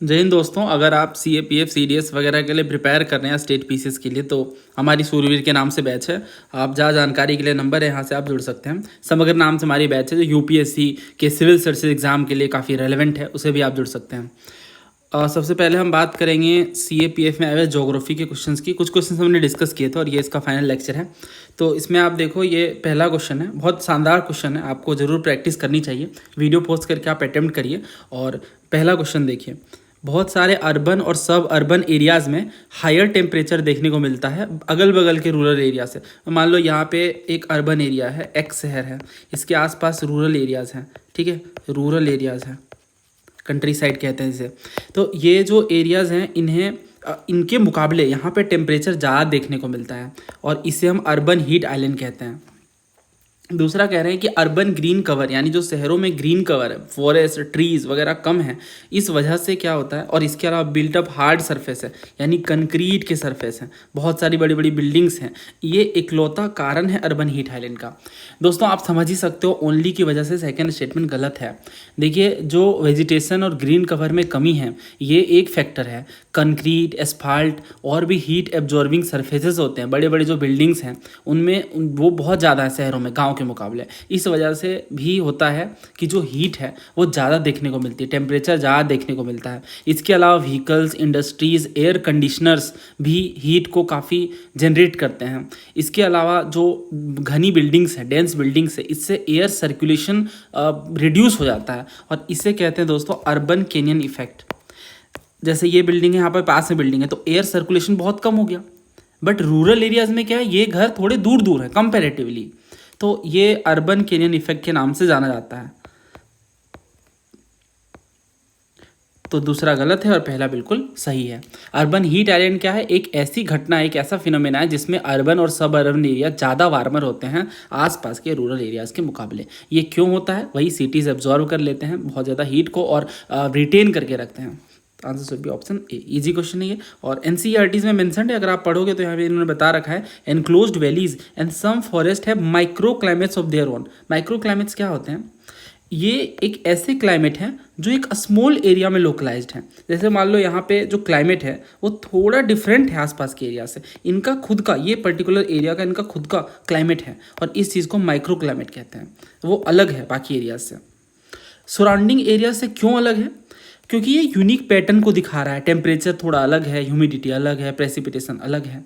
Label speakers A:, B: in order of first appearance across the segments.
A: जय हिंद दोस्तों। अगर आप CAPF CDS वगैरह के लिए प्रिपेयर कर रहे हैं स्टेट पीसीएस के लिए, तो हमारी सूरवीर के नाम से बैच है। आप जहाँ जानकारी के लिए नंबर है, यहाँ से आप जुड़ सकते हैं। समग्र नाम से हमारी बैच है, जो UPSC के सिविल सर्विसेज एग्जाम के लिए काफ़ी रेलेवेंट है, उसे भी आप जुड़ सकते हैं। सबसे पहले हम बात करेंगे CAPF में आए हुए ज्योग्राफी के क्वेश्चंस की। कुछ क्वेश्चंस हमने डिस्कस किए थे और ये इसका फाइनल लेक्चर है। तो इसमें आप देखो, ये पहला क्वेश्चन है, बहुत शानदार क्वेश्चन है, आपको ज़रूर प्रैक्टिस करनी चाहिए। वीडियो पोस्ट करके आप अटेम्प्ट करिए। और पहला क्वेश्चन देखिए, बहुत सारे अर्बन और सब अर्बन एरियाज़ में हायर टेम्परेचर देखने को मिलता है अगल बगल के रूरल एरिया से। मान लो यहाँ पे एक अर्बन एरिया है, एक्स शहर है, इसके आसपास रूरल एरियाज़ हैं, ठीक है, रूरल एरियाज़ हैं, कंट्री साइड कहते हैं इसे। तो ये जो एरियाज़ हैं, इनके मुकाबले यहाँ पे टेम्परेचर ज़्यादा देखने को मिलता है और इसे हम अर्बन हीट आइलैंड कहते हैं। दूसरा कह रहे हैं कि अर्बन ग्रीन कवर, यानी जो शहरों में ग्रीन कवर है, फॉरेस्ट ट्रीज वगैरह कम है, इस वजह से क्या होता है। और इसके अलावा बिल्ट अप हार्ड सरफेस है, यानी कंक्रीट के सरफेस हैं, बहुत सारी बड़ी बड़ी बिल्डिंग्स हैं, ये इकलौता कारण है अर्बन हीट आइलैंड का। दोस्तों आप समझ ही सकते हो, ओनली की वजह से सेकेंड स्टेटमेंट गलत है। देखिए, जो वेजिटेशन और ग्रीन कवर में कमी है, ये एक फैक्टर है। कंक्रीट, एस्फाल्ट और भी हीट एब्जॉर्बिंग सरफेसेस होते हैं, बड़े बड़े जो बिल्डिंग्स हैं उनमें वो बहुत ज़्यादा है शहरों में, गाँव के मुकाबले। इस वजह से भी होता है कि जो हीट है वो ज़्यादा देखने को मिलती है, टेम्परेचर ज़्यादा देखने को मिलता है। इसके अलावा व्हीकल्स, इंडस्ट्रीज़, एयर कंडीशनर्स भी हीट को काफ़ी जनरेट करते हैं। इसके अलावा जो घनी बिल्डिंग्स है, डेंस बिल्डिंग्स है, इससे एयर सर्कुलेशन रिड्यूस हो जाता है और इसे कहते हैं दोस्तों अर्बन कैनियन इफेक्ट। जैसे ये बिल्डिंग है, यहाँ पर पास में बिल्डिंग है, तो एयर सर्कुलेशन बहुत कम हो गया। बट रूरल एरियाज़ में क्या है, ये घर थोड़े दूर दूर है कंपैरेटिवली, तो ये अर्बन कैनियन इफेक्ट के नाम से जाना जाता है। तो दूसरा गलत है और पहला बिल्कुल सही है। अर्बन हीट आइलैंड क्या है, एक ऐसी घटना है, एक ऐसा फिनोमेना है जिसमें अर्बन और सब अर्बन एरिया ज़्यादा वार्मर होते हैं आसपास के रूरल एरियाज़ के मुकाबले। ये क्यों होता है, वही सिटीज़ एब्जॉर्व कर लेते हैं बहुत ज़्यादा हीट को और रिटेन करके रखते हैं। Answer should be option A. Easy question है ये और NCERTs में मेंशन्ड है, अगर आप पढ़ोगे तो यहाँ पे इन्होंने बता रखा है, enclosed valleys and some forest है micro climates of their own. Micro climates क्या होते हैं, ये एक ऐसे क्लाइमेट हैं जो एक स्मॉल एरिया में लोकलाइज्ड हैं। जैसे मान लो यहाँ पे जो क्लाइमेट है वो थोड़ा डिफरेंट है आसपास के एरिया से, इनका खुद का, ये पर्टिकुलर एरिया का इनका खुद का क्लाइमेट है और इस चीज़ को माइक्रो क्लाइमेट कहते हैं, वो अलग है बाकी एरिया से। सराउंडिंग एरिया से क्यों अलग है, क्योंकि ये यूनिक पैटर्न को दिखा रहा है। टेम्परेचर थोड़ा अलग है, ह्यूमिडिटी अलग है, प्रेसिपिटेशन अलग है।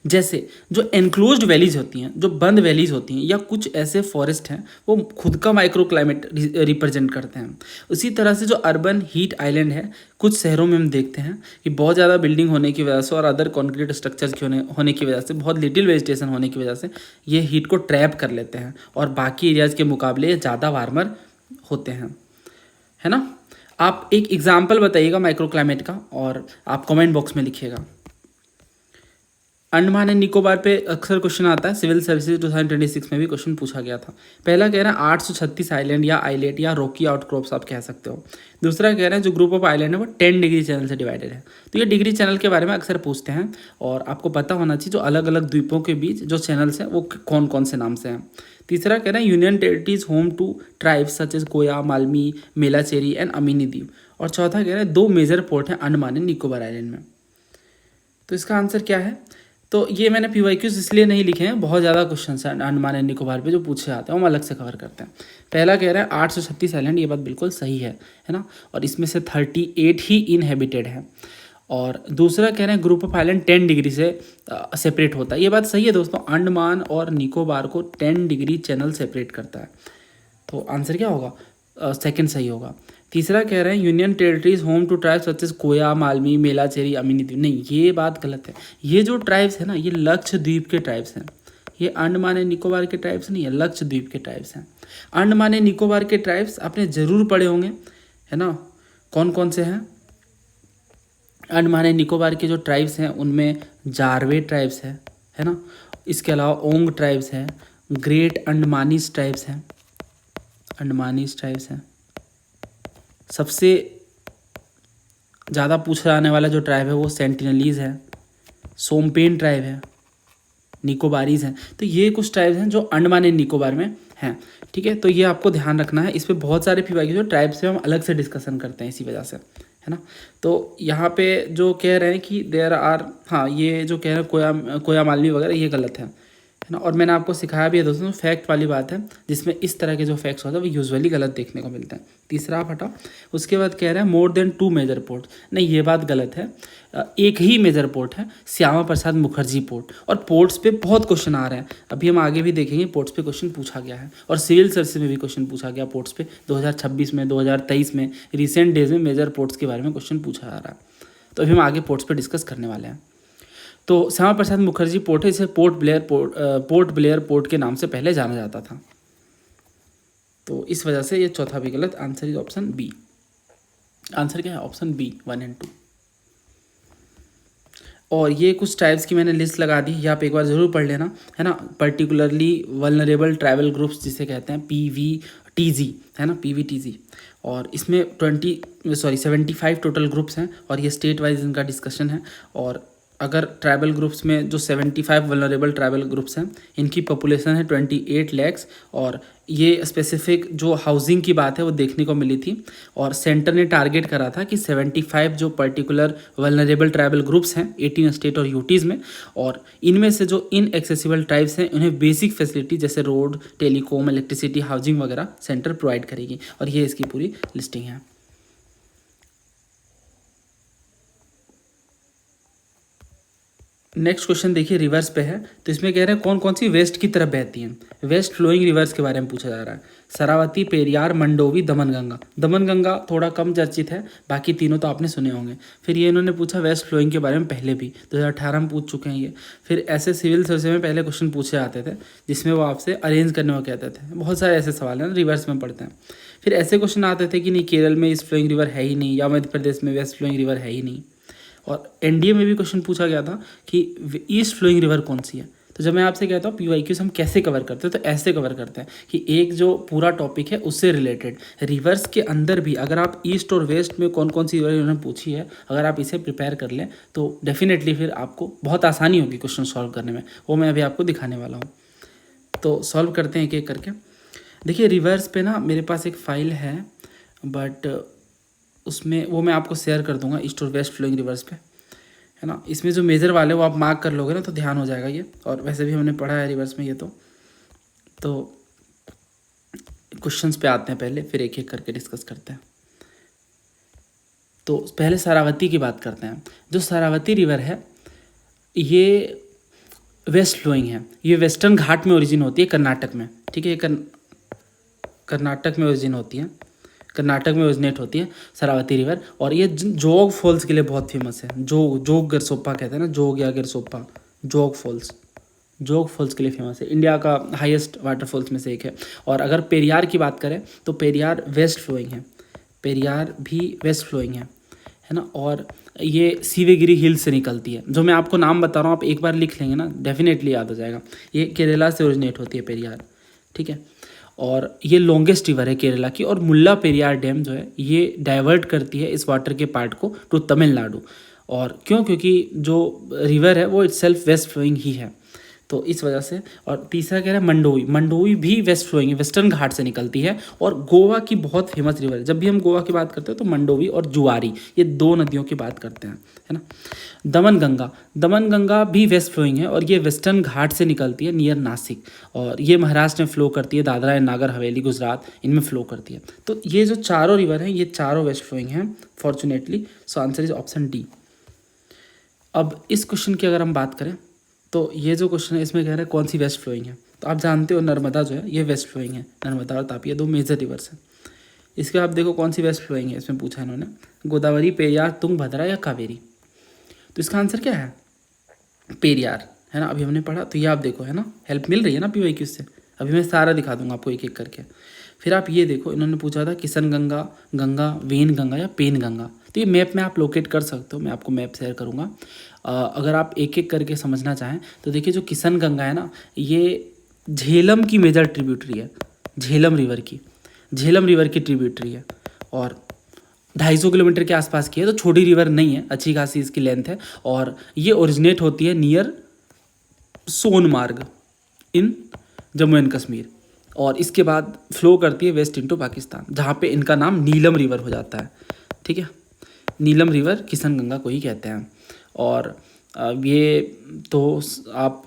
A: जैसे जो एनक्लोज्ड वैलीज होती हैं, जो बंद वैलीज होती हैं, या कुछ ऐसे फॉरेस्ट हैं, वो खुद का माइक्रो क्लाइमेट रिप्रेजेंट करते हैं। उसी तरह से जो अर्बन हीट आइलैंड है, कुछ शहरों में हम देखते हैं कि बहुत ज़्यादा बिल्डिंग होने की वजह से और अदर कॉन्क्रीट स्ट्रक्चर्स के होने की वजह से, बहुत लिटिल वेजिटेशन होने की वजह से ये हीट को ट्रैप कर लेते हैं और बाकी एरियाज़ के मुकाबले ज़्यादा वार्मर होते हैं, है ना। आप एक एग्जाम्पल बताइएगा माइक्रो क्लाइमेट का और आप कमेंट बॉक्स में लिखिएगा। अंडमान एंड निकोबार पे अक्सर क्वेश्चन आता है, सिविल सर्विसेज 2026 में भी क्वेश्चन पूछा गया था। पहला कह रहा है 836 आइलैंड या आइलेट या रॉकी आउटक्रॉप्स आप कह सकते हो। दूसरा कह रहे हैं जो ग्रुप ऑफ आइलैंड है वो 10 डिग्री चैनल से डिवाइडेड है। तो ये डिग्री चैनल के बारे में अक्सर पूछते हैं और आपको पता होना चाहिए जो अलग अलग द्वीपों के बीच जो चैनल्स हैं वो कौन कौन से नाम से हैं। तीसरा कह रहे हैं union territories home to tribes such as Koya, Malmi, Melacheri and Amini द्वीप। और चौथा कह रहे हैं 2 मेजर पोर्ट हैं अंडमान एंड निकोबार आइलैंड में। तो इसका आंसर क्या है, तो ये मैंने PYQs इसलिए नहीं लिखे हैं, बहुत ज़्यादा क्वेश्चन हैं अंडमान एंड निकोबार पे जो पूछे आते हैं, हम अलग से कवर करते हैं। पहला कह रहा है 836 आइलैंड, ये बात बिल्कुल सही है ना, और इसमें से 38 ही इनहेबिटेड है। और दूसरा कह रहे हैं ग्रुप ऑफ आइलैंड 10 डिग्री से सेपरेट होता है, ये बात सही है दोस्तों। अंडमान और निकोबार को 10 डिग्री चैनल सेपरेट करता है, तो आंसर क्या होगा, सेकंड सही होगा। तीसरा कह रहे हैं union territories home to tribes such as Koya, Malmi, Melacheri, Amini द्वीप। नहीं, ये बात गलत है। ये जो ट्राइब्स है ना, ये लक्षद्वीप के ट्राइब्स हैं, ये अंडमान एंड निकोबार के ट्राइब्स नहीं है, लक्षद्वीप के ट्राइब्स हैं। अंडमान एंड निकोबार के ट्राइब्स आपने जरूर पढ़े होंगे, है ना, कौन कौन से हैं। अंडमान एंड निकोबार के जो ट्राइब्स हैं उनमें जारवे ट्राइब्स है ना, इसके अलावा ओंग ट्राइब्स है, ग्रेट अंडमानीज ट्राइब्स हैं, अंडमानीज ट्राइब्स हैं। सबसे ज़्यादा पूछा जाने वाला जो ट्राइब है वो सेंटिनलीज है, सोमपेन ट्राइब है, निकोबारीज हैं। तो ये कुछ ट्राइब्स हैं जो अंडमान एंड निकोबार में हैं। ठीक है, तो ये आपको ध्यान रखना है। इस पर बहुत सारे पीवाईक्यू जो ट्राइब से हम अलग से डिस्कशन करते हैं इसी वजह से, है ना। तो यहाँ पे जो कह रहे हैं कि देयर आर, हाँ ये जो कह रहे हैं कोया मालवी वगैरह, ये गलत है ना। और मैंने आपको सिखाया भी है दोस्तों, फैक्ट वाली बात है जिसमें इस तरह के जो फैक्ट्स होते हैं वो यूजुअली गलत देखने को मिलते हैं। तीसरा आप हटाओ। उसके बाद कह रहे हैं मोर देन 2 मेजर पोर्ट, नहीं ये बात गलत है। एक ही मेजर पोर्ट है, श्यामा प्रसाद मुखर्जी पोर्ट। और पोर्ट्स पे बहुत क्वेश्चन आ रहे हैं, अभी हम आगे भी देखेंगे पोर्ट्स पे क्वेश्चन पूछा गया है। और सिविल सर्विस में भी क्वेश्चन पूछा गया पोर्ट्स पे 2026 में, 2023 में, रिसेंट डेज में मेजर पोर्ट्स के बारे में क्वेश्चन पूछा जा रहा है। तो अभी हम आगे पोर्ट्स पे डिस्कस करने वाले हैं। तो श्यामा प्रसाद मुखर्जी पोर्ट है, इसे पोर्ट ब्लेयर पोर्ट के नाम से पहले जाना जाता था। तो इस वजह से ये चौथा भी गलत, answer is option B. Answer क्या है? ऑप्शन बी 1 और 2। और ये कुछ ट्राइब्स की मैंने लिस्ट लगा दी, ये आप एक बार ज़रूर पढ़ लेना, है ना। पर्टिकुलरली वल्नरेबल ट्राइबल ग्रुप्स जिसे कहते हैं PVTG, है ना, PVTG। और इसमें 75 टोटल ग्रुप्स हैं और ये स्टेट वाइज इनका डिस्कशन है। और अगर ट्राइबल ग्रुप्स में जो 75 वल्नरेबल ट्राइबल ग्रुप्स हैं इनकी पॉपुलेशन है 28 lakhs। और ये स्पेसिफिक जो हाउसिंग की बात है वो देखने को मिली थी। और सेंटर ने टारगेट करा था कि 75 जो पर्टिकुलर वल्नरेबल ट्राइबल ग्रुप्स हैं 18 स्टेट और यूटीज़ में, और इनमें से जो इनएक्सेसिबल ट्राइब्स हैं उन्हें बेसिक फैसिलिटी जैसे रोड, टेलीकॉम, इलेक्ट्रिसिटी, हाउसिंग वगैरह सेंटर प्रोवाइड करेगी। और ये इसकी पूरी लिस्टिंग है। नेक्स्ट क्वेश्चन देखिए, रिवर्स पे है। तो इसमें कह रहे हैं कौन कौन सी वेस्ट की तरफ बहती हैं। वेस्ट फ्लोइंग रिवर्स के बारे में पूछा जा रहा है। शरावती, पेरियार, मंडोवी, दमनगंगा। दमनगंगा थोड़ा कम चर्चित है, बाकी तीनों तो आपने सुने होंगे। फिर ये इन्होंने पूछा वेस्ट फ्लोइंग के बारे में पहले भी 2018 में पूछ चुके हैं ये। फिर ऐसे सिविल सर्विस में पहले क्वेश्चन पूछे जाते थे जिसमें वो आपसे अरेंज करने को कहते थे। बहुत सारे ऐसे सवाल हैं रिवर्स में पढ़ते हैं। फिर ऐसे क्वेश्चन आते थे कि नहीं केरल में ईस्ट फ्लोइंग रिवर है ही नहीं, या मध्य प्रदेश में वेस्ट फ्लोइंग रिवर है ही नहीं। और एनडीए में भी क्वेश्चन पूछा गया था कि ईस्ट फ्लोइंग रिवर कौन सी है। तो जब मैं आपसे कहता हूँ पीवाईक्यूज हम कैसे कवर करते हैं, तो ऐसे कवर करते हैं कि एक जो पूरा टॉपिक है उससे रिलेटेड रिवर्स के अंदर भी अगर आप ईस्ट और वेस्ट में कौन कौन सी रिवर उन्होंने पूछी है, अगर आप इसे प्रिपेयर कर लें तो डेफिनेटली फिर आपको बहुत आसानी होगी क्वेश्चन सॉल्व करने में। वो मैं अभी आपको दिखाने वाला हूँ। तो सॉल्व करते हैं एक एक करके। देखिए रिवर्स पे ना मेरे पास एक फ़ाइल है, बट उसमें वो मैं आपको शेयर कर दूंगा ईस्ट और वेस्ट फ्लोइंग रिवर्स पे, है ना। इसमें जो मेजर वाले वो आप मार्क कर लोगे ना तो ध्यान हो जाएगा ये। और वैसे भी हमने पढ़ा है रिवर्स में ये। तो क्वेश्चंस पे आते हैं पहले, फिर एक एक करके डिस्कस करते हैं। तो पहले शरावती की बात करते हैं। जो शरावती रिवर है ये वेस्ट फ्लोइंग है। ये वेस्टर्न घाट में ओरिजिन होती है कर्नाटक में, ठीक है। ये कर्नाटक में ओरिजिन होती है, कर्नाटक में ओरिजिनेट होती है शरावती रिवर। और ये जोग फॉल्स के लिए बहुत फेमस है। जोग गरसोप्पा कहते हैं ना, जोग या गरसोप्पा, जोग फॉल्स के लिए फेमस है। इंडिया का हाईएस्ट वाटरफॉल्स में से एक है। और अगर पेरियार की बात करें तो पेरियार वेस्ट फ्लोइंग है, पेरियार भी वेस्ट फ्लोइंग है ना। और ये सीवेगिरी हिल्स से निकलती है। जो मैं आपको नाम बता रहा हूँ आप एक बार लिख लेंगे ना डेफिनेटली याद हो जाएगा। ये केरला से ओरिजिनेट होती है पेरियार, ठीक है। और ये लॉन्गेस्ट रिवर है केरला की। और मुल्ला पेरियार डैम जो है ये डाइवर्ट करती है इस वाटर के पार्ट को टू तमिलनाडु। और क्यों? क्योंकि जो रिवर है वो इटसेल्फ वेस्ट फ्लोइंग ही है, तो इस वजह से। और तीसरा कह रहा है मंडोवी भी वेस्ट फ्लोइंग है, वेस्टर्न घाट से निकलती है। और गोवा की बहुत फेमस रिवर है। जब भी हम गोवा की बात करते हैं तो मंडोवी और जुआरी, ये दो नदियों की बात करते हैं, है ना। दमनगंगा भी वेस्ट फ्लोइंग है और ये वेस्टर्न घाट से निकलती है नियर नासिक। और ये महाराष्ट्र में फ्लो करती है, दादरा एंड नागर हवेली, गुजरात, इनमें फ्लो करती है। तो ये जो चारों रिवर हैं ये चारों वेस्ट फ्लोइंग हैं fortunately. So answer is option D. अब इस क्वेश्चन की अगर हम बात करें तो ये जो क्वेश्चन है इसमें कह रहा है कौन सी वेस्ट फ्लोइंग है। तो आप जानते हो नर्मदा जो है ये वेस्ट फ्लोइंग है, नर्मदा और तापी, ये दो मेजर रिवर्स हैं। इसके आप देखो कौन सी वेस्ट फ्लोइंग है, इसमें पूछा इन्होंने गोदावरी, पेरियार, तुंगभद्रा या कावेरी। तो इसका आंसर क्या है? पेरियार, है ना। अभी हमने पढ़ा तो ये आप देखो, है ना, हेल्प मिल रही है ना पीवाईक्यू से। अभी मैं सारा दिखा दूंगा आपको एक एक करके। फिर आप ये देखो, इन्होंने पूछा था किशन गंगा, वेन गंगा या पेन गंगा। तो ये मैप में आप लोकेट कर सकते हो, मैं आपको मैप शेयर करूँगा। अगर आप एक एक करके समझना चाहें तो देखिए जो किशन गंगा है ना ये झेलम की मेजर ट्रिब्यूटरी है, झेलम रिवर की ट्रिब्यूटरी है। और 250 किलोमीटर के आसपास की है, तो छोटी रिवर नहीं है, अच्छी खासी इसकी लेंथ है। और ये ओरिजिनेट होती है near Sonamarg in Jammu and Kashmir. और इसके बाद फ्लो करती है वेस्ट इनटू पाकिस्तान, जहाँ पे इनका नाम नीलम रिवर हो जाता है। ठीक है, नीलम रिवर किशन गंगा को ही कहते हैं। और ये तो आप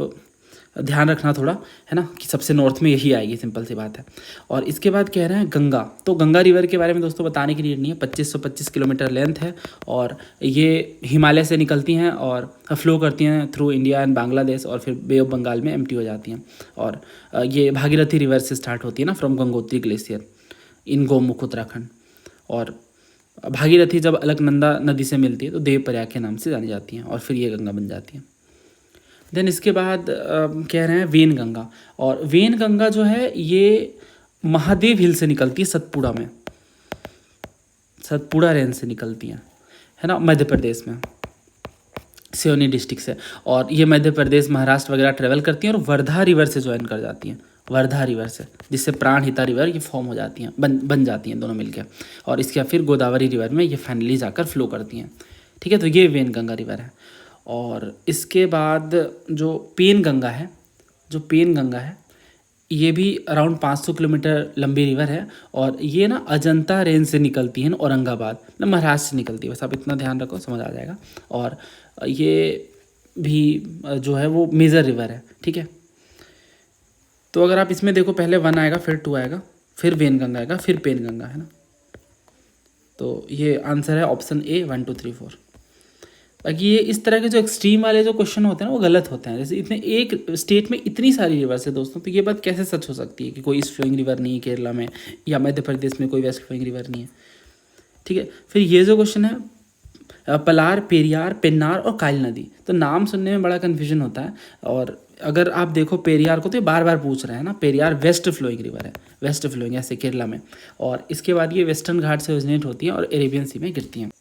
A: ध्यान रखना थोड़ा, है ना, कि सबसे नॉर्थ में यही आएगी, सिंपल सी बात है। और इसके बाद कह रहे हैं गंगा, तो गंगा रिवर के बारे में दोस्तों बताने की नीड नहीं है। 2525 किलोमीटर लेंथ है और ये हिमालय से निकलती हैं और फ्लो करती हैं थ्रू इंडिया एंड बांग्लादेश और फिर बे ऑफ बंगाल में एम्प्टी हो जाती हैं। और ये भागीरथी रिवर से स्टार्ट होती है ना, फ्रॉम गंगोत्री ग्लेशियर इन गोमुख उत्तराखंड। और भागीरथी जब अलकनंदा नदी से मिलती है तो देवप्रयाग के नाम से जानी जाती हैं और फिर ये गंगा बन जाती है। देन इसके बाद कह रहे हैं वेन गंगा, और वेन गंगा जो है ये महादेव हिल से निकलती है, सतपुड़ा में, सतपुड़ा रेंज से निकलती है ना, मध्य प्रदेश में, सिवनी डिस्ट्रिक्ट से। और ये मध्य प्रदेश महाराष्ट्र वगैरह ट्रेवल करती हैं और वर्धा रिवर से ज्वाइन कर जाती हैं, वर्धा रिवर से, जिससे प्राणहिता रिवर ये फॉर्म हो जाती हैं, बन जाती हैं दोनों मिलकर। और इसके फिर गोदावरी रिवर में ये फाइनली जाकर फ्लो करती हैं। ठीक है, तो ये वेन गंगा रिवर है। और इसके बाद जो पेन गंगा है, जो पेन गंगा है ये भी अराउंड 500 किलोमीटर लंबी रिवर है और ये ना अजंता रेंज से निकलती है, औरंगाबाद मतलब महाराष्ट्र से निकलती है, बस आप इतना ध्यान रखो, समझ आ जाएगा। और ये भी जो है वो मेजर रिवर है। ठीक है, तो अगर आप इसमें देखो, पहले 1 आएगा, फिर 2 आएगा, फिर वेन गंगा आएगा, फिर पेन गंगा, है ना। तो ये आंसर है ऑप्शन ए 1 2 3 4। बाकी ये इस तरह के जो एक्सट्रीम वाले जो क्वेश्चन होते हैं ना वो गलत होते हैं। जैसे इतने एक स्टेट में इतनी सारी रिवर्स है दोस्तों, तो ये बात कैसे सच हो सकती है कि कोई ईस्ट फ्लोइंग रिवर नहीं है केरला में, या मध्य प्रदेश में कोई वेस्ट फ्लोइंग रिवर नहीं है। ठीक है, फिर ये जो क्वेश्चन है पलार, पेरियार, पेन्नार और काली नदी, तो नाम सुनने में बड़ा कन्फ्यूजन होता है। और अगर आप देखो पेरियार को तो ये बार बार पूछ रहे हैं ना, पेरियार वेस्ट फ्लोइंग रिवर है, वेस्ट फ्लोइंग ऐसे केरला में। और इसके बाद ये वेस्टर्न घाट से ओरिजिनेट होती हैं और अरेबियन सी में गिरती हैं।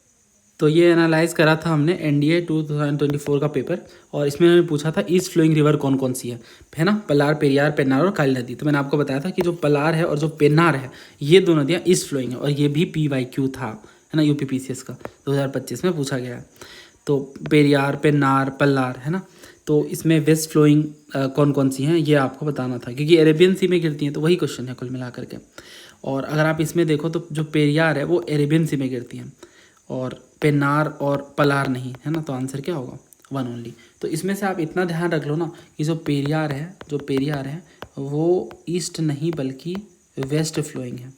A: तो ये एनालाइज करा था हमने एनडीए 2024 का पेपर, और इसमें उन्होंने पूछा था ईस्ट फ्लोइंग रिवर कौन कौन सी है ना, पलार, पेरियार, पेन्नार और काली नदी। तो मैंने आपको बताया था कि जो पलार है और जो पेन्नार है ये दो नदियाँ ईस्ट फ्लोइंग है, और ये भी PYQ था, है ना, UPPCS का 2025 में पूछा गया है। तो पेरियार, पेन्नार, पलार, है ना, तो इसमें वेस्ट फ्लोइंग कौन कौन सी हैं ये आपको बताना था, क्योंकि अरेबियन सी में गिरती हैं, तो वही क्वेश्चन है कुल मिला करके। और अगर आप इसमें देखो तो जो पेरियार है वो अरेबियन सी में गिरती हैं और पेन्नार और पलार नहीं, है ना, तो आंसर क्या होगा 1 ओनली। तो इसमें से आप इतना ध्यान रख लो ना कि जो पेरियार है वो ईस्ट नहीं बल्कि वेस्ट फ्लोइंग है।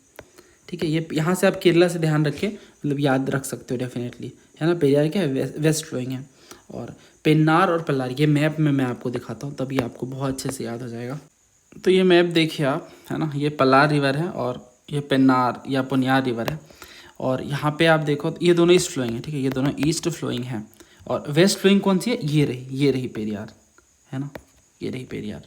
A: ठीक है, ये यहाँ से आप केरला से ध्यान रखें, मतलब याद रख सकते हो डेफिनेटली, है ना। पेरियार क्या है, वेस्ट फ्लोइंग है। और पेन्नार और पलार ये मैप में मैं आपको दिखाता हूँ, तभी आपको बहुत अच्छे से याद हो जाएगा। तो ये मैप देखिए आप, है ना, ये पलार रिवर है और ये पेन्नार या पुनियार रिवर है। और यहाँ पे आप देखो तो ये दोनों ईस्ट फ्लोइंग है। ठीक है, ये दोनों ईस्ट फ्लोइंग है। और वेस्ट फ्लोइंग कौन सी है, ये रही पेरियार, है ना, ये रही पेरियार।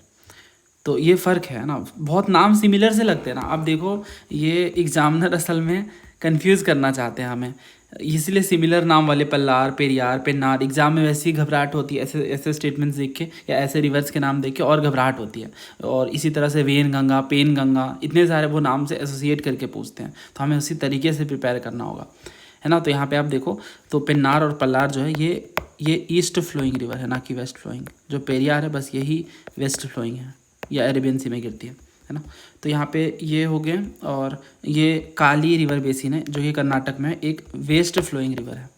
A: तो ये फ़र्क है ना, बहुत नाम सिमिलर से लगते हैं ना। आप देखो ये एग्जामिनर असल में कंफ्यूज करना चाहते हैं हमें, इसलिए सिमिलर नाम वाले पल्लार, पेरियार, पेन्नार एग्जाम में वैसी घबराहट होती है, ऐसे स्टेटमेंट्स देख के या ऐसे रिवर्स के नाम देख के और घबराहट होती है। और इसी तरह से वेन गंगा, पेन गंगा, इतने सारे वो नाम से एसोसिएट करके पूछते हैं, तो हमें उसी तरीके से प्रिपेयर करना होगा, है ना। तो यहाँ पे आप देखो तो पेन्नार और पल्लार जो है ये ईस्ट फ्लोइंग रिवर है, ना कि वेस्ट फ्लोइंग। जो पेरियार है बस यही वेस्ट फ्लोइंग है या अरेबियन सी में गिरती है ना। तो यहाँ पे ये हो गए। और ये काली रिवर बेसिन है जो कि कर्नाटक में एक वेस्ट फ्लोइंग रिवर है।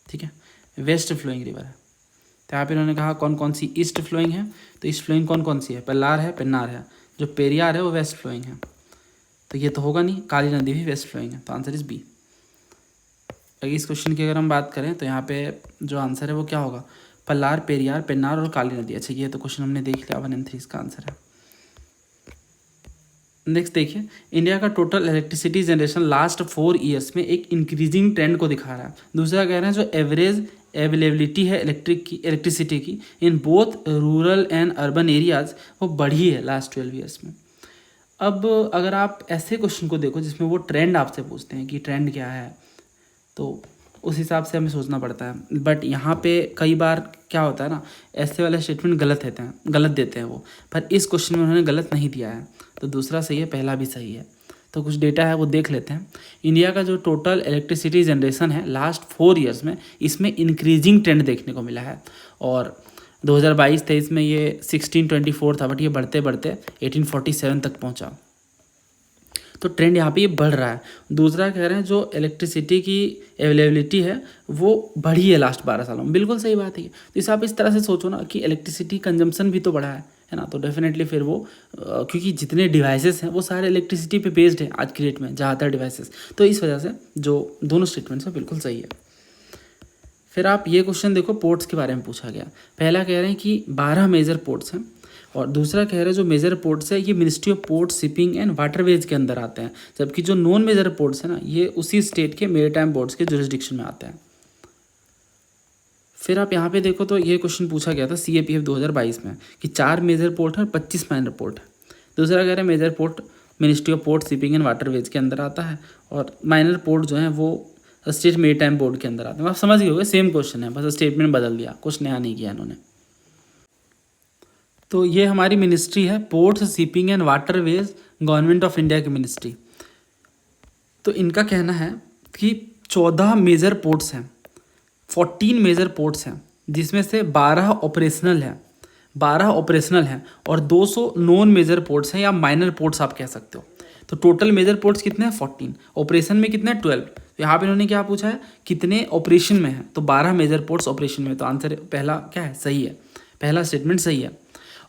A: ठीक है, वेस्ट फ्लोइंग रिवर है। तो यहाँ पे इन्होंने कहा कौन कौन सी ईस्ट फ्लोइंग है, तो ईस्ट फ्लोइंग कौन कौन सी है, पल्लार है, पेन्नार है। जो पेरियार है वो वेस्ट फ्लोइंग है, तो ये तो होगा नहीं, काली नदी भी वेस्ट फ्लोइंग है, तो आंसर इज बी। इस क्वेश्चन की अगर हम बात करें तो यहाँ पे जो आंसर है वो क्या होगा, पल्लार, पेरियार, पेन्नार और काली नदी। अच्छा, ये तो क्वेश्चन हमने देख लिया, 1 और 3 इसका आंसर है। नेक्स्ट देखिए, इंडिया का total electricity generation last 4 years में एक इंक्रीजिंग ट्रेंड को दिखा रहा है। दूसरा कह रहे हैं जो एवरेज अवेलेबिलिटी है इलेक्ट्रिसिटी की in both rural and urban areas वो बढ़ी है लास्ट 12 ईयर्स में। अब अगर आप ऐसे क्वेश्चन को देखो जिसमें वो ट्रेंड आपसे पूछते हैं कि ट्रेंड क्या है, तो उस हिसाब से हमें सोचना पड़ता है। बट यहाँ पे कई बार क्या होता है ना, ऐसे वाले स्टेटमेंट गलत देते हैं वो, पर इस क्वेश्चन में उन्होंने गलत नहीं दिया है, तो दूसरा सही है, पहला भी सही है। तो कुछ डेटा है वो देख लेते हैं। इंडिया का जो टोटल इलेक्ट्रिसिटी जनरेशन है लास्ट 4 ईयर्स में, इसमें इंक्रीजिंग ट्रेंड देखने को मिला है। और 2022-23 में ये 1624 था, बट ये बढ़ते बढ़ते 1847 तक पहुँचा। तो ट्रेंड यहाँ पे ये बढ़ रहा है। दूसरा कह रहे हैं जो इलेक्ट्रिसिटी की अवेलेबिलिटी है वो बढ़ी है लास्ट 12 सालों में, बिल्कुल सही बात है। तो इसे आप इस तरह से सोचो ना कि इलेक्ट्रिसिटी कंजम्पशन भी तो बढ़ा है ना, तो डेफिनेटली फिर वो क्योंकि जितने डिवाइसेस हैं वो सारे इलेक्ट्रिसिटी पे बेस्ड हैं आज की डेट में, ज़्यादातर डिवाइसेस, तो इस वजह से जो दोनों स्टेटमेंट्स हैं बिल्कुल सही है। फिर आप ये क्वेश्चन देखो, पोर्ट्स के बारे में पूछा गया। पहला कह रहे हैं कि 12 मेजर पोर्ट्स हैं, और दूसरा कह रहे हैं जो मेजर पोर्ट्स है ये ministry of port shipping and waterways के अंदर आते हैं, जबकि जो नॉन मेजर पोर्ट्स है ना ये उसी स्टेट के मेरीटाइम बोर्ड्स के जुरिस्डिक्शन में आते हैं। फिर आप यहाँ पे देखो तो ये क्वेश्चन पूछा गया था CAPF 2022 में कि 4 मेजर पोर्ट है और 25 माइनर पोर्ट है। दूसरा कह रहे हैं major port ministry of port shipping and waterways के अंदर आता है, और माइनर पोर्ट जो है वो स्टेट मेरीटाइम बोर्ड के अंदर आते हैं। आप समझ गए होंगे, सेम क्वेश्चन है, बस स्टेटमेंट बदल दिया, कुछ नया नहीं किया इन्होंने। तो ये हमारी मिनिस्ट्री है ports shipping and waterways, government of India की मिनिस्ट्री। तो इनका कहना है कि 14 मेजर पोर्ट्स हैं, 14 मेजर पोर्ट्स हैं, जिसमें से 12 ऑपरेशनल हैं, 12 ऑपरेशनल हैं और 200 नॉन मेजर पोर्ट्स हैं या माइनर पोर्ट्स आप कह सकते हो। तो टोटल मेजर पोर्ट्स कितने हैं 14, ऑपरेशन में कितने हैं 12। तो यहाँ पे इन्होंने क्या पूछा है कितने ऑपरेशन में है, तो 12 मेजर पोर्ट्स ऑपरेशन में, तो आंसर पहला क्या है, सही है, पहला स्टेटमेंट सही है।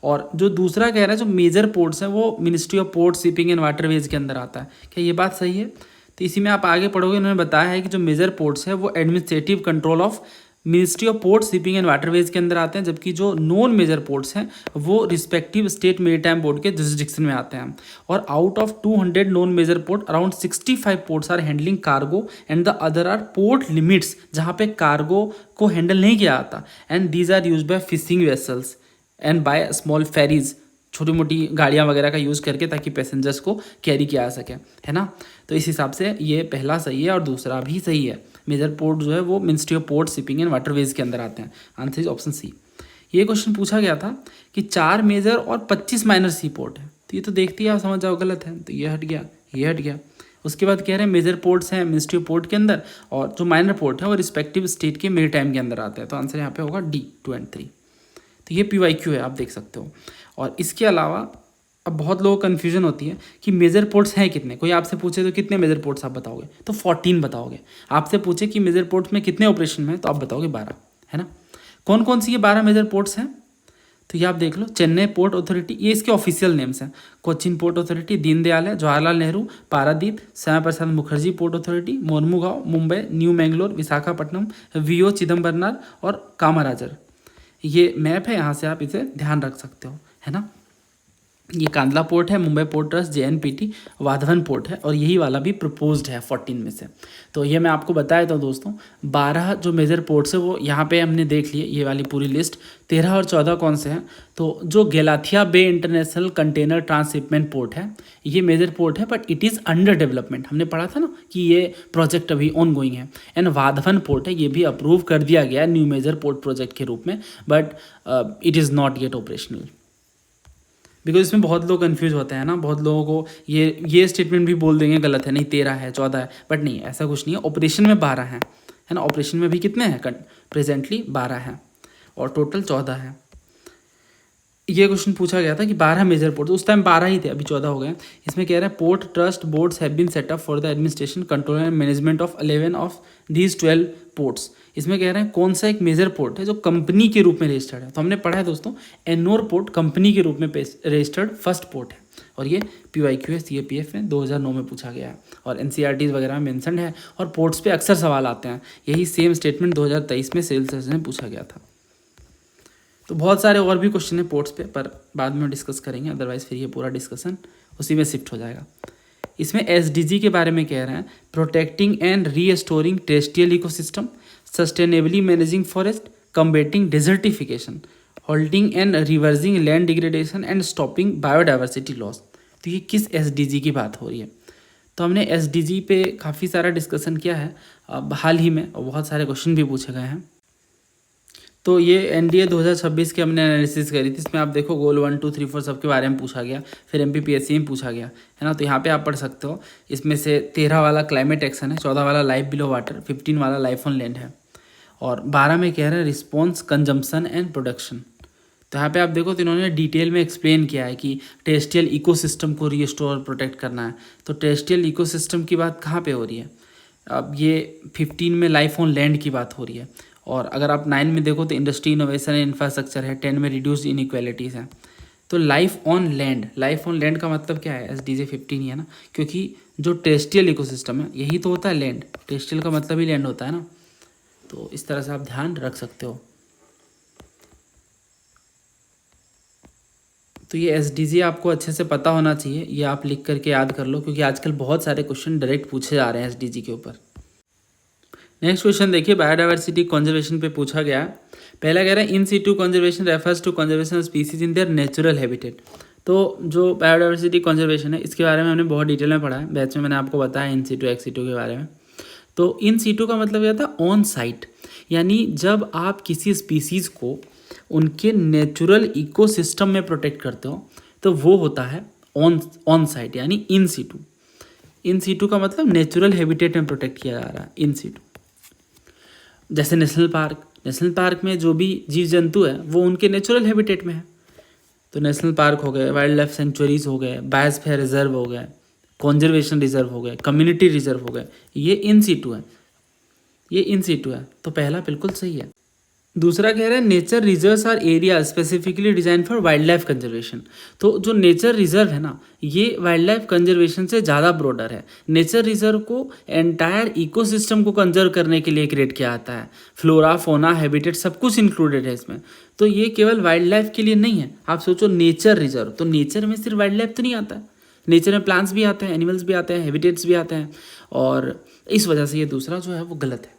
A: और जो दूसरा कह रहा है जो मेजर पोर्ट्स हैं वो ministry of port shipping and waterways के अंदर आता है, क्या ये बात सही है। तो इसी में आप आगे पढ़ोगे, इन्होंने बताया है कि जो मेजर पोर्ट्स है वो administrative control of ministry of port shipping and waterways के अंदर आते हैं, जबकि जो नॉन मेजर पोर्ट्स हैं वो रिस्पेक्टिव स्टेट मेरीटाइम बोर्ड के जुरिस्डिक्शन में आते हैं। और out of 200 non major port around 65 ports are handling cargo and the other are port limits, जहाँ पे कार्गो को हैंडल नहीं किया जाता, and these are use by fishing vessels and by small ferries, छोटी मोटी गाड़ियाँ वगैरह का यूज़ करके, ताकि पैसेंजर्स को कैरी किया जा सके, है ना। तो इस हिसाब से ये पहला सही है और दूसरा भी सही है। मेजर पोर्ट जो है वो ministry of port shipping and waterways के अंदर आते हैं, आंसर इज ऑप्शन सी। ये क्वेश्चन पूछा गया था कि 4 मेजर और 25 माइनर सी पोर्ट है, तो ये तो देखती है आप समझ जाओ गलत है, तो ये हट गया, ये हट गया। उसके बाद कह रहे हैं मेजर पोर्ट्स हैं मिनिस्ट्री ऑफ पोर्ट के अंदर, और जो माइनर पोर्ट है वो रिस्पेक्टिव स्टेट के मेरीटाइम के अंदर आते हैं, तो आंसर यहाँ पे होगा D 2 और 3। तो ये PYQ है, आप देख सकते हो। और इसके अलावा अब बहुत लोगों को कन्फ्यूजन होती है कि मेजर पोर्ट्स हैं कितने, कोई आपसे पूछे तो कितने मेजर पोर्ट्स आप बताओगे, तो 14 बताओगे। आपसे पूछे कि मेजर पोर्ट्स में कितने ऑपरेशन में है, तो आप बताओगे 12, है ना। कौन कौन सी ये 12 मेजर पोर्ट्स हैं, तो ये आप देख लो, चेन्नई पोर्ट अथॉरिटी, ये इसके ऑफिशियल नेम्स हैं। कोचिन पोर्ट अथॉरिटी, दीनदयाल है, Jawaharlal Nehru, Paradip, Shyama Prasad Mukherjee port authority, Mormugao, Mumbai, new Mangalore, Visakhapatnam, VO Chidambaranar और कामराजर। ये मैप है, यहाँ से आप इसे ध्यान रख सकते हो, है ना। ये कांदला पोर्ट है, Mumbai port trust, JNPT, Vadhavan port है, और यही वाला भी प्रपोज्ड है 14 में से। तो ये मैं आपको बताया था दोस्तों, 12 जो मेजर पोर्ट्स है वो यहाँ पे हमने देख लिए, ये वाली पूरी लिस्ट। 13 और 14 कौन से हैं, तो जो गेलाथिया बे इंटरनेशनल कंटेनर ट्रांसशिपमेंट पोर्ट है ये मेजर पोर्ट है, but it is under development, हमने पढ़ा था ना कि ये प्रोजेक्ट अभी ऑन गोइंग है। एंड वाधवन पोर्ट है, ये भी अप्रूव कर दिया गया न्यू मेजर पोर्ट प्रोजेक्ट के रूप में, but it is not yet operational. Because इसमें बहुत लोग कंफ्यूज होते हैं ना, बहुत लोगों को ये स्टेटमेंट भी बोल देंगे गलत है, नहीं 13 है 14 है, बट नहीं, ऐसा कुछ नहीं है। ऑपरेशन में 12 है ना, ऑपरेशन में भी कितने हैं प्रेजेंटली 12 हैं और टोटल 14 है। ये क्वेश्चन पूछा गया था कि 12 मेजर पोर्ट, उस टाइम 12 ही थे, अभी 14 हो गए। इसमें कह रहा है port trust boards have been set up for the administration control and management of 11 of these 12 ports. इसमें कह रहे हैं कौन सा एक मेजर पोर्ट है जो कंपनी के रूप में रजिस्टर्ड है, तो हमने पढ़ा है दोस्तों एनोर पोर्ट कंपनी के रूप में रजिस्टर्ड फर्स्ट पोर्ट है, और ये PYQ है, CAPF में 2009 में पूछा गया है, और NCERTs वगैरह में मेंशन है, और पोर्ट्स पे अक्सर सवाल आते हैं। यही सेम स्टेटमेंट 2023 में सेल्स सर्जन में पूछा गया था। तो बहुत सारे और भी क्वेश्चन है पोर्ट्स पे, पर बाद में डिस्कस करेंगे, अदरवाइज फिर ये पूरा डिस्कशन उसी में शिफ्ट हो जाएगा। इसमें SDG के बारे में कह रहे हैं, protecting and restoring terrestrial ecosystem, sustainably managing forest, कम्बेटिंग desertification, holding and reversing land degradation and stopping biodiversity loss. तो ये किस SDG की बात हो रही है, तो हमने SDG पे काफ़ी सारा डिस्कशन किया है अब हाल ही में, और बहुत सारे क्वेश्चन भी पूछे गए हैं। तो ये NDA 2026 की हमने एनालिसिस करी थी, इसमें आप देखो गोल 1 2 3 4 सबके बारे में पूछा गया, फिर MPPSC में पूछा गया, है ना। तो यहाँ पे आप पढ़ सकते हो, इसमें से 13 वाला क्लाइमेट एक्शन है, 14 वाला लाइफ बिलो वाटर, 15 वाला लाइफ ऑन लैंड है, और 12 में कह रहे हैं रिस्पॉन्स कंजम्पशन एंड प्रोडक्शन। तो यहाँ पे आप देखो तो इन्होंने डिटेल में एक्सप्लेन किया है कि टेरेस्ट्रियल इकोसिस्टम को रिस्टोर प्रोटेक्ट करना है। तो टेरेस्ट्रियल इकोसिस्टम की बात कहाँ पे हो रही है? अब ये 15 में लाइफ ऑन लैंड की बात हो रही है, और अगर आप 9 में देखो तो इंडस्ट्री, इनोवेशन एंड इंफ्रास्ट्रक्चर है, 10 में रिड्यूस्ड इनइक्वालिटीज़ है। तो लाइफ ऑन लैंड का मतलब क्या है? SDG 15 ही है ना, क्योंकि जो टेरेस्ट्रियल इकोसिस्टम है यही तो होता है लैंड, टेरेस्ट्रियल का मतलब ही लैंड होता है ना। तो इस तरह से आप ध्यान रख सकते हो। तो ये SDG आपको अच्छे से पता होना चाहिए, ये आप लिख करके याद कर लो, क्योंकि आजकल बहुत सारे क्वेश्चन डायरेक्ट पूछे जा रहे हैं SDG के ऊपर। नेक्स्ट क्वेश्चन देखिए, बायोडाइवर्सिटी कंजर्वेशन पे पूछा गया है। पहला कह रहा है in situ conservation refers to conservation of species in their natural habitat. तो जो बायोडाइवर्सिटी कंजर्वेशन है इसके बारे में हमने बहुत डिटेल में पढ़ा है, बैच में मैंने आपको बताया इन सीटू एक्स सीटू के बारे में। तो इन सीटू का मतलब क्या था? ऑन साइट, यानी जब आप किसी स्पीसीज़ को उनके नेचुरल इकोसिस्टम में प्रोटेक्ट करते हो तो वो होता है ऑन साइट, यानी इन सीटू। इन सीटू का मतलब नेचुरल हैबिटेट में प्रोटेक्ट किया जा रहा है, इन सीटू। जैसे नेशनल पार्क में जो भी जीव जंतु है वो उनके नेचुरल हैबिटेट में है। तो नेशनल पार्क हो गए, वाइल्ड लाइफ सेंचुरीज हो गए, बायोस्फीयर रिजर्व हो गए, कंजर्वेशन रिजर्व हो गए, कम्युनिटी रिजर्व हो गए, ये इन सीटू है, ये इन सीटू है। तो पहला बिल्कुल सही है। दूसरा कह रहा है nature reserves are area specifically design for wildlife conservation. तो जो नेचर रिजर्व है ना, ये वाइल्ड लाइफ कंजर्वेशन से ज़्यादा ब्रॉडर है। नेचर रिजर्व को एंटायर इकोसिस्टम को कंजर्व करने के लिए क्रिएट किया जाता है, फ्लोरा फोना हैबिटेट सब कुछ इंक्लूडेड है इसमें। तो ये केवल वाइल्ड लाइफ के लिए नहीं है। आप सोचो नेचर रिजर्व, तो नेचर में सिर्फ वाइल्ड लाइफ तो नहीं आता है, नेचर में प्लांट्स भी आते हैं, एनिमल्स भी आते हैं, हैबिटेट्स भी आते हैं, और इस वजह से ये दूसरा जो है वो गलत है।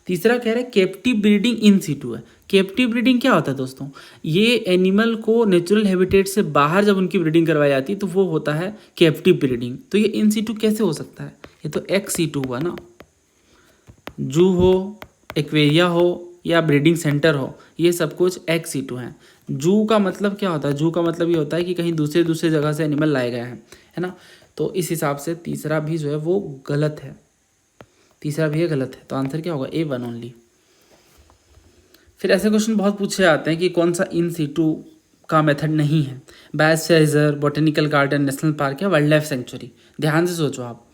A: तीसरा कह रहा है कैप्टिव ब्रीडिंग इन सीटू है। कैप्टिव ब्रीडिंग क्या होता है दोस्तों? ये एनिमल को नेचुरल हैबिटेट से बाहर जब उनकी ब्रीडिंग करवाई जाती है तो वो होता है कैप्टिव ब्रीडिंग। तो ये इन सीटू कैसे हो सकता है? ये तो एक्स सीटू हुआ ना। जू हो, एक्वेरिया हो या ब्रीडिंग सेंटर हो, ये सब कुछ एक्स सीटू हैं। जू का मतलब क्या होता है? जू का मतलब ये होता है कि कहीं दूसरे जगह से एनिमल लाए गए हैं, है ना। तो इस हिसाब से तीसरा भी जो है वो गलत है, तीसरा भी ये गलत है। तो आंसर क्या होगा? A1 only. फिर ऐसे क्वेश्चन बहुत पूछे जाते हैं कि कौन सा इन सीटू का मेथड नहीं है? Biosphere reserve, botanical garden, national park या वाइल्ड लाइफ सेंचुरी? ध्यान से सोचो आप,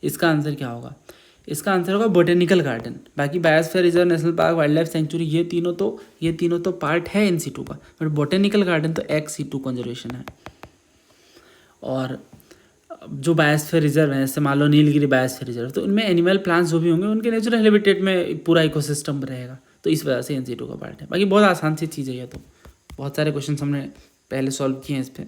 A: इसका आंसर क्या होगा? इसका आंसर होगा बॉटेनिकल गार्डन। बाकी biosphere reserve, national park, wild life sanctuary ये तीनों तो पार्ट है इन सीटू का, बट बॉटेनिकल गार्डन तो एक्स सीटू कंजर्वेशन है। और जो बायोस्फीयर रिजर्व है, जैसे मान लो नीलगिरी बायोस्फीयर रिजर्व, तो उनमें एनिमल प्लांट्स जो भी होंगे उनके नेचुरल हैबिटेट में पूरा इकोसिस्टम रहेगा, तो इस वजह से एनसीटू का पार्ट है। बाकी बहुत आसान सी चीज़ है ये, तो बहुत सारे क्वेश्चन हमने पहले सॉल्व किए हैं इस पर।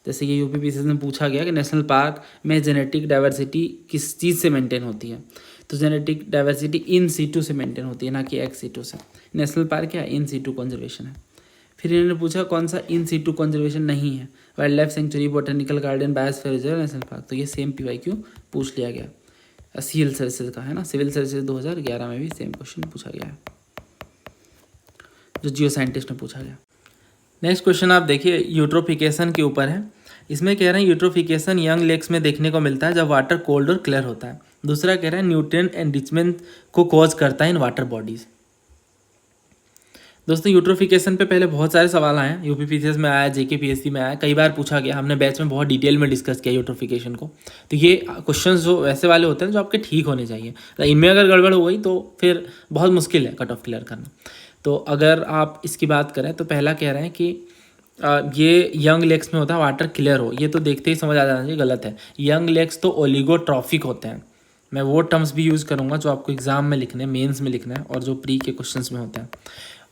A: जैसे ये यूपीपीसीएस में पूछा गया कि नेशनल पार्क में जेनेटिक डाइवर्सिटी किस चीज़ से मेंटेन होती है? तो जेनेटिक डाइवर्सिटी इन सीटू से मेंटेन होती है, ना कि एक्स सीटू से। नेशनल पार्क क्या है? इन सीटू कंजर्वेशन है। फिर इन्होंने पूछा कौन सा इन सीटू कंजर्वेशन नहीं है? Wild life sanctuary, botanical garden, biosphere reserve, national park. तो ये सेम PYQ पूछ लिया गया सिविल सर्विसेज का, है ना। सिविल सर्विसेज 2011 में भी सेम क्वेश्चन पूछा गया है, जो जियो साइंटिस्ट में पूछा गया। नेक्स्ट क्वेश्चन आप देखिए, यूट्रोफिकेशन के ऊपर है। इसमें कह रहे हैं यूट्रोफिकेशन यंग लेक्स में देखने को मिलता है जब वाटर कोल्ड और क्लियर होता है। दूसरा कह रहे हैं न्यूट्रिएंट एनरिचमेंट को कॉज करता है इन वाटर बॉडीज। दोस्तों यूट्रोफिकेशन पे पहले बहुत सारे सवाल आए हैं, यूपीपीसीएस में आया, JKPSC में आया, कई बार पूछा गया। हमने बैच में बहुत डिटेल में डिस्कस किया यूट्रोफिकेशन को। तो ये क्वेश्चंस जो वैसे वाले होते हैं जो आपके ठीक होने चाहिए, तो इनमें अगर गड़बड़ हो गई तो फिर बहुत मुश्किल है कट ऑफ क्लियर करना। तो अगर आप इसकी बात करें तो पहला कह रहे हैं कि ये यंग लेक्स में होता है वाटर क्लियर हो, ये तो देखते ही समझ आ जाना चाहिए, गलत है। यंग लेक्स तो ओलिगोट्रॉफिक होते हैं। मैं वो टर्म्स भी यूज़ करूँगा जो आपको एग्जाम में लिखने, मेंस में लिखना है, और जो प्री के क्वेश्चंस में होते हैं।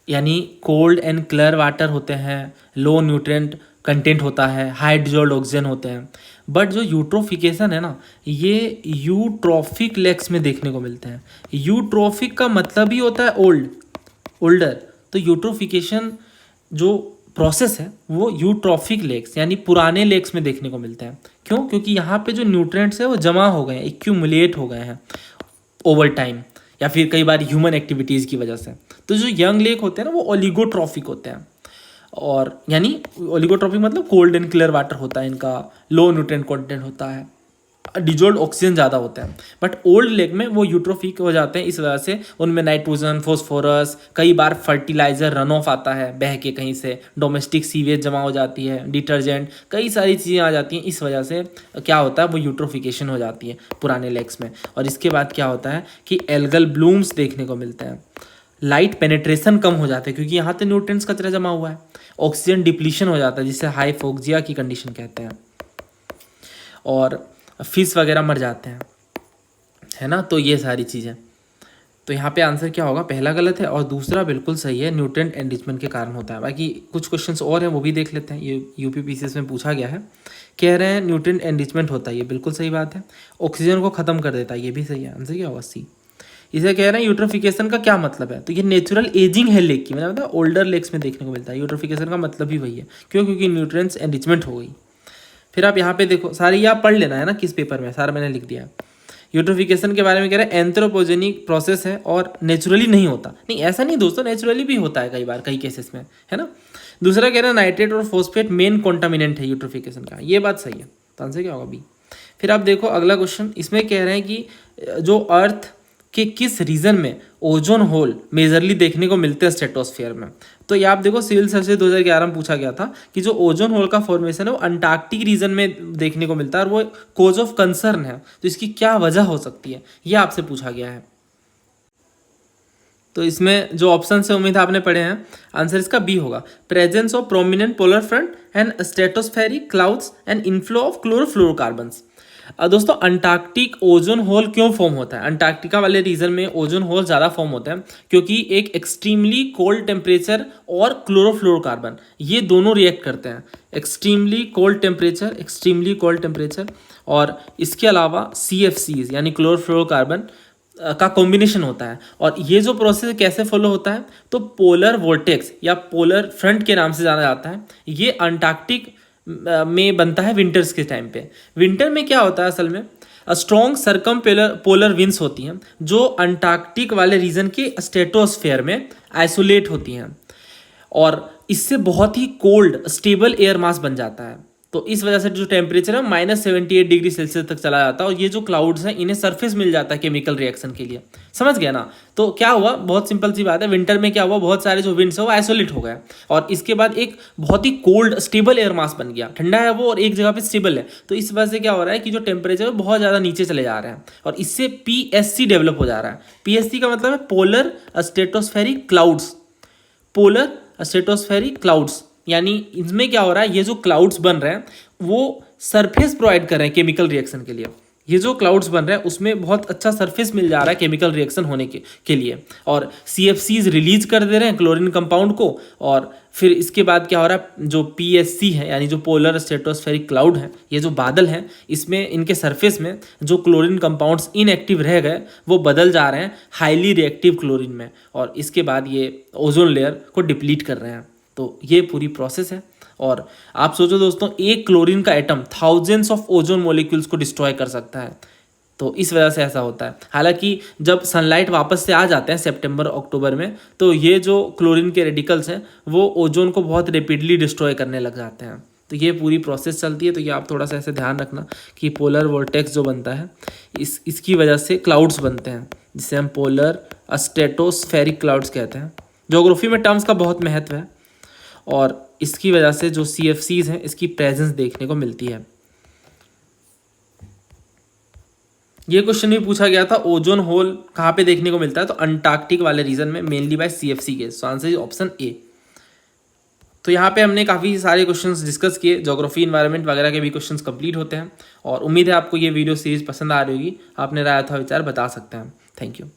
A: यानी कोल्ड एंड क्लियर वाटर होते हैं, लो न्यूट्रिएंट कंटेंट होता है, हाई डिजॉल्व्ड ऑक्सीजन होते हैं। बट जो यूट्रोफिकेशन है ना, ये यूट्रॉफिक लेक्स में देखने को मिलते हैं। यूट्रॉफिक का मतलब ही होता है ओल्डर। तो यूट्रोफिकेशन जो प्रोसेस है वो यूट्रॉफिक लेक्स यानी पुराने लेक्स में देखने को मिलता है। क्यों? क्योंकि यहाँ पे जो न्यूट्रिएंट्स है वो जमा हो गए हैं, एक्यूमुलेट हो गए हैं ओवर टाइम, या फिर कई बार ह्यूमन एक्टिविटीज़ की वजह से। तो जो यंग लेक होते हैं ना वो ओलिगोट्रॉफिक होते हैं, और यानी ओलिगोट्रॉफिक मतलब कोल्ड एंड क्लियर वाटर होता है इनका, लो न्यूट्रिएंट कंटेंट होता है। डिजोल्ड ऑक्सीजन ज़्यादा होता है। बट ओल्ड लेक में वो यूट्रोफिक हो जाते हैं, इस वजह से उनमें नाइट्रोजन, फॉस्फोरस, कई बार फर्टिलाइजर रन ऑफ आता है बह के कहीं से, डोमेस्टिक सीवेज जमा हो जाती है, डिटर्जेंट, कई सारी चीज़ें आ जाती हैं। इस वजह से क्या होता है, वो यूट्रोफिकेशन हो जाती है पुराने लेक्स में। और इसके बाद क्या होता है कि एल्गल ब्लूम्स देखने को मिलते हैं, लाइट पेनिट्रेशन कम हो जाता है क्योंकि यहाँ तो न्यूट्रिएंट्स कचरा जमा हुआ है, ऑक्सीजन डिप्लीशन हो जाता है जिसे हाइपोक्सिया की कंडीशन कहते हैं, और फिश वगैरह मर जाते हैं, है ना। तो ये सारी चीज़ें, तो यहाँ पे आंसर क्या होगा, पहला गलत है और दूसरा बिल्कुल सही है, न्यूट्रिएंट एनरिचमेंट के कारण होता है। बाकी कुछ क्वेश्चंस और हैं वो भी देख लेते हैं, ये यूपीपीसीएस में पूछा गया है। कह रहे हैं न्यूट्रिएंट एनरिचमेंट होता है, ये बिल्कुल सही बात है। ऑक्सीजन को ख़त्म कर देता है, ये भी सही है। आंसर क्या होगा, सी। इसे कह रहे हैं यूट्रोफिकेशन का क्या मतलब है, तो ये नेचुरल एजिंग है लेक की, मतलब ओल्डर लेक्स में देखने को मिलता है। यूट्रोफिकेशन का मतलब ही वही है, क्यों, क्योंकि न्यूट्रिएंट्स एनरिचमेंट हो गई। फिर आप यहाँ पे देखो, सारे ये आप पढ़ लेना है ना किस पेपर में, सारा मैंने लिख दिया। यूट्रोफिकेशन के बारे में कह रहे हैं एंथ्रोपोजेनिक प्रोसेस है और नेचुरली नहीं होता। नहीं, ऐसा नहीं दोस्तों, नेचुरली भी होता है कई बार, कई केसेस में, है ना। दूसरा कह रहे हैं नाइट्रेट और फॉस्फेट मेन कॉन्टामिनेंट है यूट्रोफिकेशन का, ये बात सही है। तो आंसर क्या होगा, बी। फिर आप देखो अगला क्वेश्चन, इसमें कह रहे हैं कि जो अर्थ कि किस रीजन में ओजोन होल मेजरली देखने को मिलते हैं स्ट्रेटोस्फेयर में। तो ये आप देखो सिविल सर्विस 2011 में पूछा गया था कि जो ओजोन होल का फॉर्मेशन है वो अंटार्कटिक रीजन में देखने को मिलता है और वो कोज ऑफ कंसर्न है, तो इसकी क्या वजह हो सकती है, ये आपसे पूछा गया है। तो इसमें जो ऑप्शन से उम्मीद आपने पढ़े हैं, आंसर इसका बी होगा, presence of prominent polar front end stratospheric clouds and inflow of chlorofluorocarbons. दोस्तों अंटार्कटिक ओजोन होल क्यों फॉर्म होता है, अंटार्कटिका वाले रीजन में ओजोन होल ज़्यादा फॉर्म होता है क्योंकि एक एक्सट्रीमली कोल्ड टेम्परेचर और क्लोरोफ्लोरोकार्बन ये दोनों रिएक्ट करते हैं, एक्सट्रीमली कोल्ड टेम्परेचर और इसके अलावा CFCs यानी क्लोरोफ्लोरोकार्बन का कॉम्बिनेशन होता है। और ये जो प्रोसेस कैसे फॉलो होता है, तो पोलर वोर्टेक्स या पोलर फ्रंट के नाम से जाना जाता है। ये अंटार्कटिक में बनता है विंटर्स के टाइम पे। विंटर में क्या होता है असल में, स्ट्रॉन्ग सर्कम पोलर विंड्स होती हैं जो अंटार्कटिक वाले रीजन के स्ट्रेटोस्फेयर में आइसोलेट होती हैं और इससे बहुत ही कोल्ड स्टेबल एयर मास बन जाता है। तो इस वजह से जो टेम्परेचर है -78 डिग्री सेल्सियस तक चला जाता है और ये जो क्लाउड्स हैं इन्हें सरफेस मिल जाता है केमिकल रिएक्शन के लिए। समझ गया ना। तो क्या हुआ, बहुत सिंपल सी बात है, विंटर में क्या हुआ, बहुत सारे जो विंड्स है वो आइसोलेट हो गए और इसके बाद एक बहुत ही कोल्ड स्टेबल एयर मास बन गया, ठंडा है वो और एक जगह पे स्टेबल है। तो इस वजह से क्या हो रहा है कि जो टेम्परेचर है बहुत ज़्यादा नीचे चले जा रहे हैं और इससे PSC डेवलप हो जा रहा है। PSC का मतलब है polar stratospheric clouds, polar stratospheric clouds, यानी इसमें क्या हो रहा है, ये जो क्लाउड्स बन रहे हैं वो सरफेस प्रोवाइड कर रहे हैं केमिकल रिएक्शन के लिए। ये जो क्लाउड्स बन रहे हैं उसमें बहुत अच्छा सरफेस मिल जा रहा है केमिकल रिएक्शन होने के लिए और CFCs रिलीज कर दे रहे हैं क्लोरीन कंपाउंड को। और फिर इसके बाद क्या हो रहा है, जो PSC है यानी जो पोलर स्ट्रेटोस्फेरिक क्लाउड है, ये जो बादल हैं, इसमें इनके सरफेस में जो क्लोरीन कंपाउंड्स इनएक्टिव रह गए वो बदल जा रहे हैं हाईली रिएक्टिव क्लोरीन में और इसके बाद ये ओजोन लेयर को डिप्लीट कर रहे हैं। तो ये पूरी प्रोसेस है। और आप सोचो दोस्तों, एक क्लोरीन का atom thousands of ozone molecules को डिस्ट्रॉय कर सकता है, तो इस वजह से ऐसा होता है। हालांकि जब सनलाइट वापस से आ जाते हैं सितंबर अक्टूबर में, तो ये जो क्लोरीन के रेडिकल्स हैं वो ओजोन को बहुत रेपिडली डिस्ट्रॉय करने लग जाते हैं। तो ये पूरी प्रोसेस चलती है। तो ये आप थोड़ा सा ऐसे ध्यान रखना कि पोलर वोर्टेक्स जो बनता है इसकी वजह से क्लाउड्स बनते हैं जिसे हम पोलर स्ट्रेटोस्फेरिक क्लाउड्स कहते हैं। ज्योग्राफी में टर्म्स का बहुत महत्व है और इसकी वजह से जो CFCs हैं इसकी प्रेजेंस देखने को मिलती है। ये क्वेश्चन भी पूछा गया था, ओजोन होल कहाँ पे देखने को मिलता है, तो अंटार्कटिक वाले रीजन में, मेनली बाय CFC के। So answer is option A. तो यहाँ पे हमने काफ़ी सारे क्वेश्चंस डिस्कस किए, ज्योग्राफी इन्वायरमेंट वगैरह के भी क्वेश्चंस कंप्लीट होते हैं और उम्मीद है आपको ये वीडियो सीरीज पसंद आ रही होगी। आपने राय अथवा विचार बता सकते हैं। Thank you.